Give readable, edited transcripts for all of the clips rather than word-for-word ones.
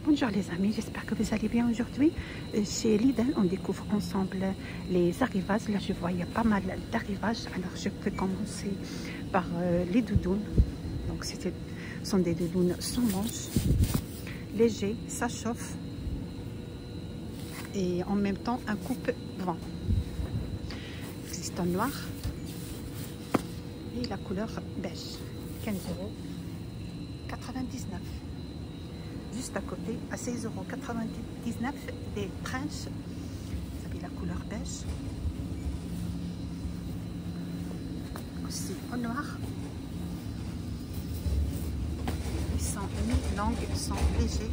Bonjour les amis, j'espère que vous allez bien aujourd'hui. Chez Lidl, on découvre ensemble les arrivages. Là, je vois il y a pas mal d'arrivages. Alors, je peux commencer par les doudounes. Donc, ce sont des doudounes sans manches, légers, ça chauffe et en même temps un coupe-vent. Il existe en noir et la couleur beige, 15,99 €. Juste à côté, à 16,99 € des trenches. Vous avez la couleur beige. Aussi en noir. Ils sont mi-longues, ils sont légers,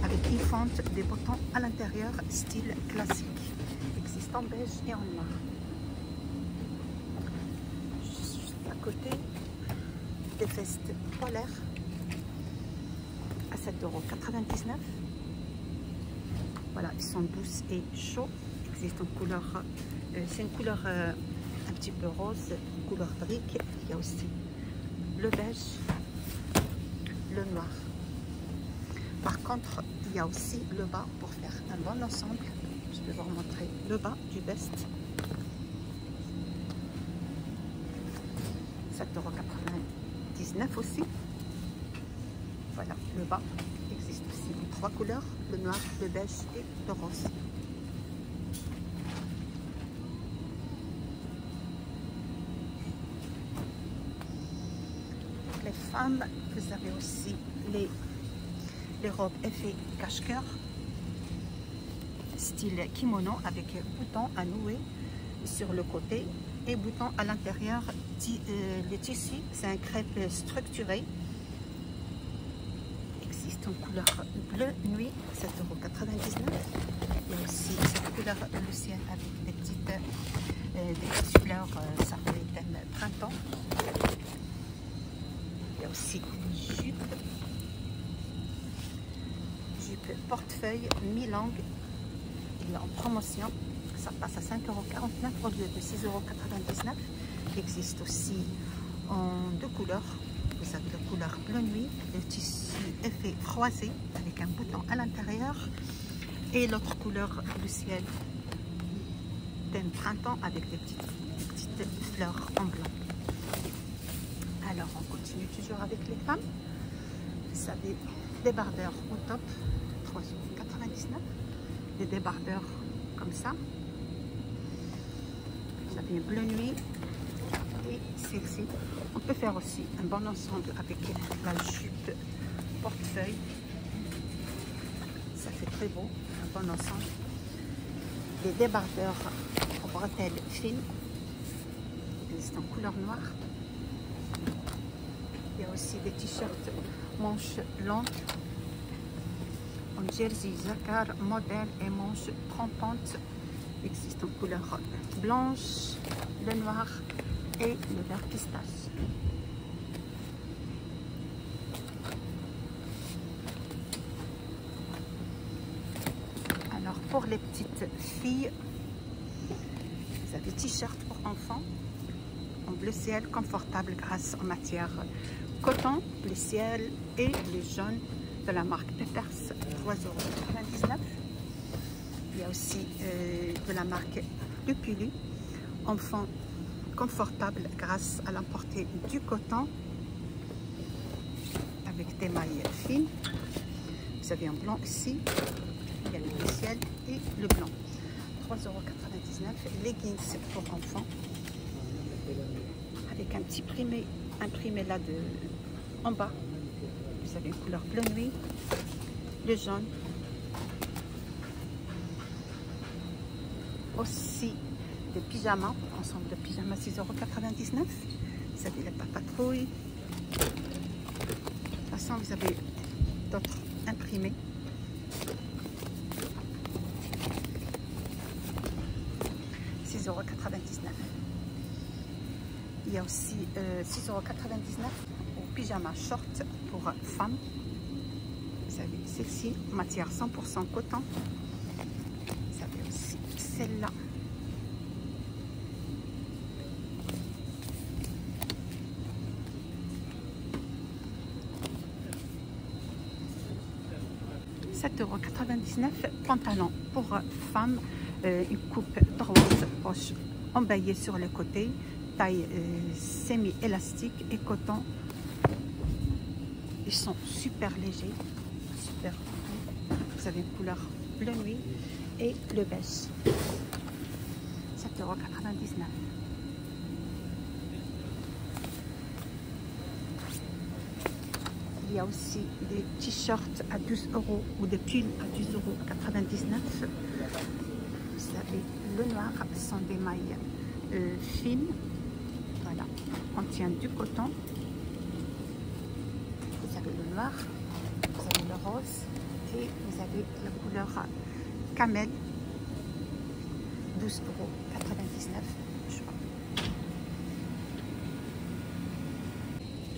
avec une fente des boutons à l'intérieur, style classique. Il existe en beige et en noir. Juste à côté, des vestes polaires. À 7,99 €. Voilà, ils sont douces et chauds. Il existe une couleur, c'est une couleur un petit peu rose, couleur brique. Il y a aussi le beige, le noir. Par contre, il y a aussi le bas pour faire un bon ensemble. Je vais vous montrer le bas du veste. 7,99 € aussi. Voilà, le bas existe aussi en 3 couleurs, le noir, le beige et le rose. Pour les femmes, vous avez aussi les robes effet cache-cœur, style kimono avec boutons à nouer sur le côté et boutons à l'intérieur. Le tissu, c'est un crêpe structuré. En couleur bleu nuit, 7,99 €. Il y a aussi cette couleur bleu ciel avec des petites fleurs, ça fait thème printemps. Il y a aussi une jupe portefeuille mi-longue. Il est en promotion, ça passe à 5,49 € au lieu de 6,99 €. Il existe aussi en 2 couleurs. Vous avez la couleur bleu nuit, le tissu effet froissé avec un bouton à l'intérieur, et l'autre couleur bleu ciel, thème printemps avec des petites fleurs en blanc. Alors on continue toujours avec les femmes. Vous avez des débardeurs au top, 3,99 €. Des débardeurs comme ça. Vous avez bleu nuit. Et celle-ci, on peut faire aussi un bon ensemble avec la jupe portefeuille. Ça fait très beau, un bon ensemble. Des débardeurs en bretelles fines, c'est en couleur noire. Il y a aussi des t-shirts manches longues en jersey jacquard, modèle et manches trempantes. Il existe en couleur blanche, le noir et le vert pistache. Alors pour les petites filles, vous avez t-shirt pour enfants en bleu ciel, confortable grâce aux matières coton, bleu ciel et le jaune de la marque Peppers, 3,99 €. Il y a aussi de la marque Lupulu, enfant confortable grâce à l'emporter du coton avec des mailles fines. Vous avez en blanc ici, il y a le bleu ciel et le blanc. 3,99 €. Leggings pour enfants avec un petit imprimé là en bas. Vous avez une couleur bleu nuit, le jaune. Aussi des pyjamas, ensemble de pyjamas, 6,99 €. Vous avez la patrouille. De toute façon, vous avez d'autres imprimés. €6,99 €. Il y a aussi 6,99 € au pyjama short pour femmes. Vous avez celle-ci, matière 100% coton. Vous avez aussi celle-là. 7,99 €. Pantalon pour femme, une coupe droite, poche emballée sur les côtés, taille semi-élastique et coton. Ils sont super légers, super. Vous avez une couleur bleu nuit et le beige. 7,99 €. Il y a aussi des t-shirts à 12 € ou des pulls à 10,99 €. Vous avez le noir, ce sont des mailles fines. Voilà, contient du coton. Vous avez le noir, vous avez le rose et vous avez la couleur camel, 12,99 €.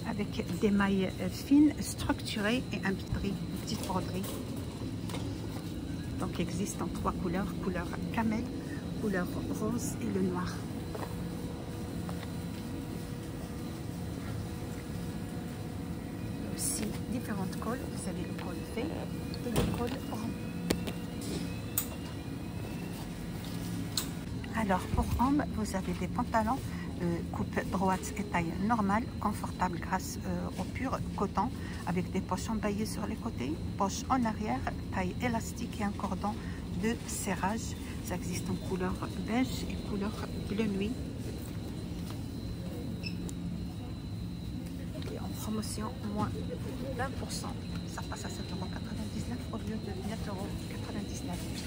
Avec des mailles fines, structurées et une petite broderie. Donc, il existe en 3 couleurs, couleur camel, couleur rose et le noir. Il y a aussi différentes cols. Vous avez le col V et le col rond. Alors, pour hommes, vous avez des pantalons coupe droite et taille normale, confortable grâce au pur coton, avec des poches emballées sur les côtés, poches en arrière, taille élastique et un cordon de serrage. Ça existe en couleur beige et couleur bleu nuit. Et en promotion, moins 20%. Ça passe à 7,99 € au lieu de 9,99 €.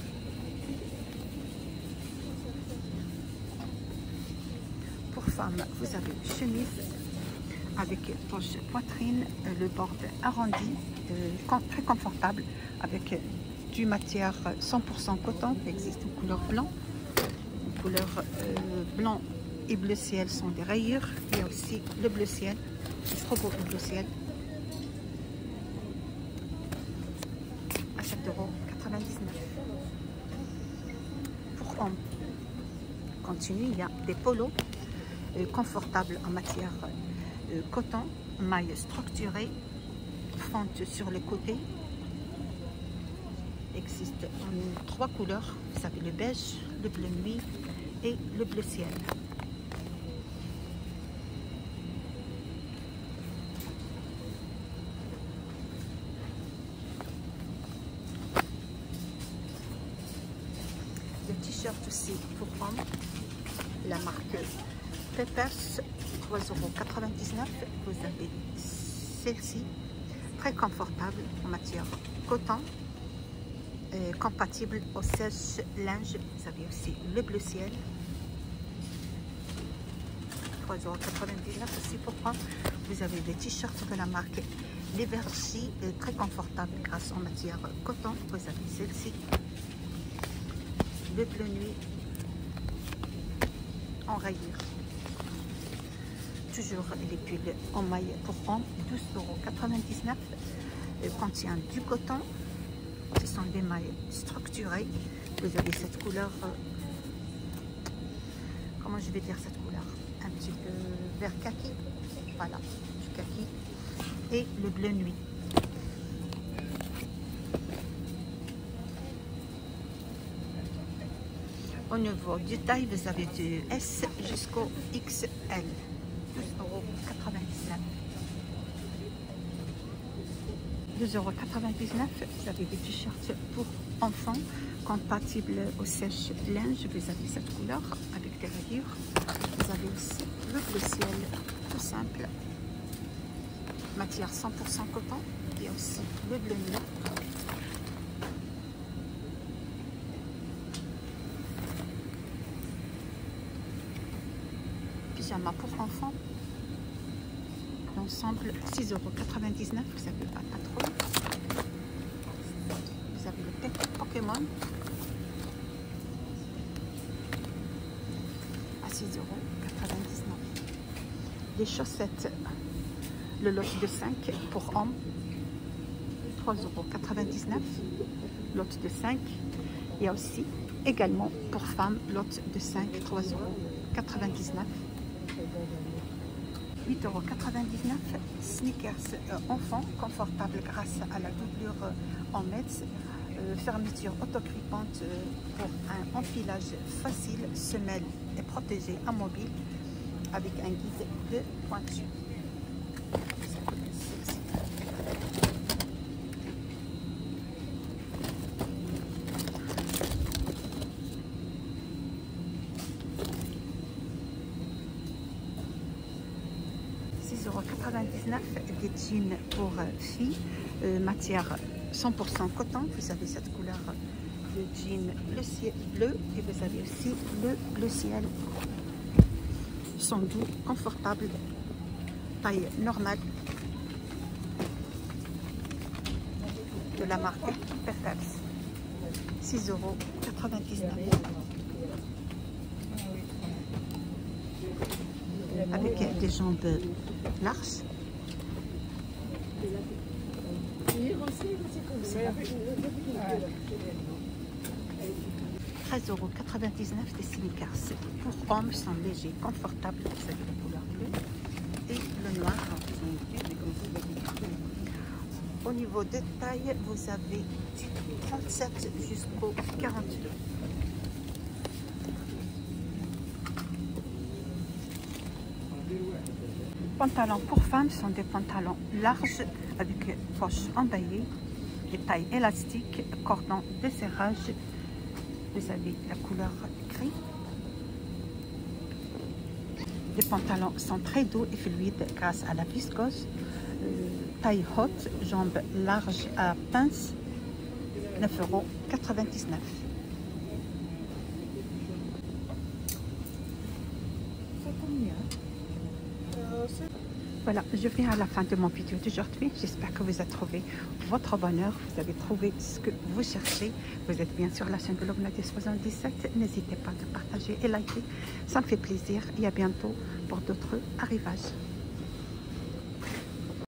Pour femmes, vous avez une chemise avec poche poitrine, le bord arrondi, très confortable, avec du matière 100% coton qui existe en couleur blanc. En couleur blanc et bleu ciel sont des rayures. Il y a aussi le bleu ciel, c'est trop beau le bleu ciel. À 7,99 €. Pour hommes, continue, il y a des polos confortable en matière coton, maille structurée, fente sur les côtés. Existe en 3 couleurs, vous avez le beige, le bleu nuit et le bleu ciel. Le t-shirt aussi pour hommes, la marque Peppers, 3,99 €. Vous avez celle-ci, très confortable en matière coton, compatible au sèche-linge. Vous avez aussi le bleu ciel, 3,99 € aussi pour hommes. Vous avez des t-shirts de la marque Liberty, très confortable grâce en matière coton. Vous avez celle-ci, le bleu nuit en rayures. Toujours les pulls en maille pour hommes, 12,99 €. Contient du coton. Ce sont des mailles structurées. Vous avez cette couleur, comment je vais dire cette couleur, un petit peu vert kaki. Voilà, du kaki. Et le bleu nuit. Au niveau du taille, vous avez du S jusqu'au XL. 12,99 €. 2,99 €. Vous avez des t-shirts pour enfants compatibles au sèche-linge. Vous avez cette couleur avec des rayures. Vous avez aussi le bleu ciel, tout simple, matière 100% coton. Il y a aussi le bleu nuit. Pyjama pour enfants. L'ensemble 6,99 €. Vous avez pas trop. Vous avez le Pokémon à 6,99 €. Les chaussettes, le lot de 5 pour hommes, 3,99 €. Lot de 5. Il y a aussi également pour femmes, lot de 5, 3,99 €. 8,99 €. Sneakers enfants, confortable grâce à la doublure en mètres. Fermeture autocrippante pour un enfilage facile, semelle et protégée amovible avec un guide de pointure. 6,99 € des jeans pour filles, matière 100% coton. Vous avez cette couleur de jean le ciel bleu et vous avez aussi le bleu ciel. Ils sont doux, confortables, taille normale de la marque Pepeps. 6,99 €. Avec des jambes larges. 13,99 € des sneakers pour hommes, sont légers, confortables. Vous avez la couleur bleue et le noir. Au niveau de taille, vous avez du 37 jusqu'au 42. Pantalons pour femmes sont des pantalons larges avec poches emballées, des tailles élastiques, cordon de serrage. Vous avez la couleur gris. Les pantalons sont très doux et fluides grâce à la viscose. Taille haute, jambes larges à pince, 9,99 €. Voilà, je viens à la fin de mon vidéo d'aujourd'hui. J'espère que vous avez trouvé votre bonheur, vous avez trouvé ce que vous cherchez. Vous êtes bien sur la chaîne de Lobnadi 77. N'hésitez pas à partager et liker, ça me fait plaisir. Et à bientôt pour d'autres arrivages.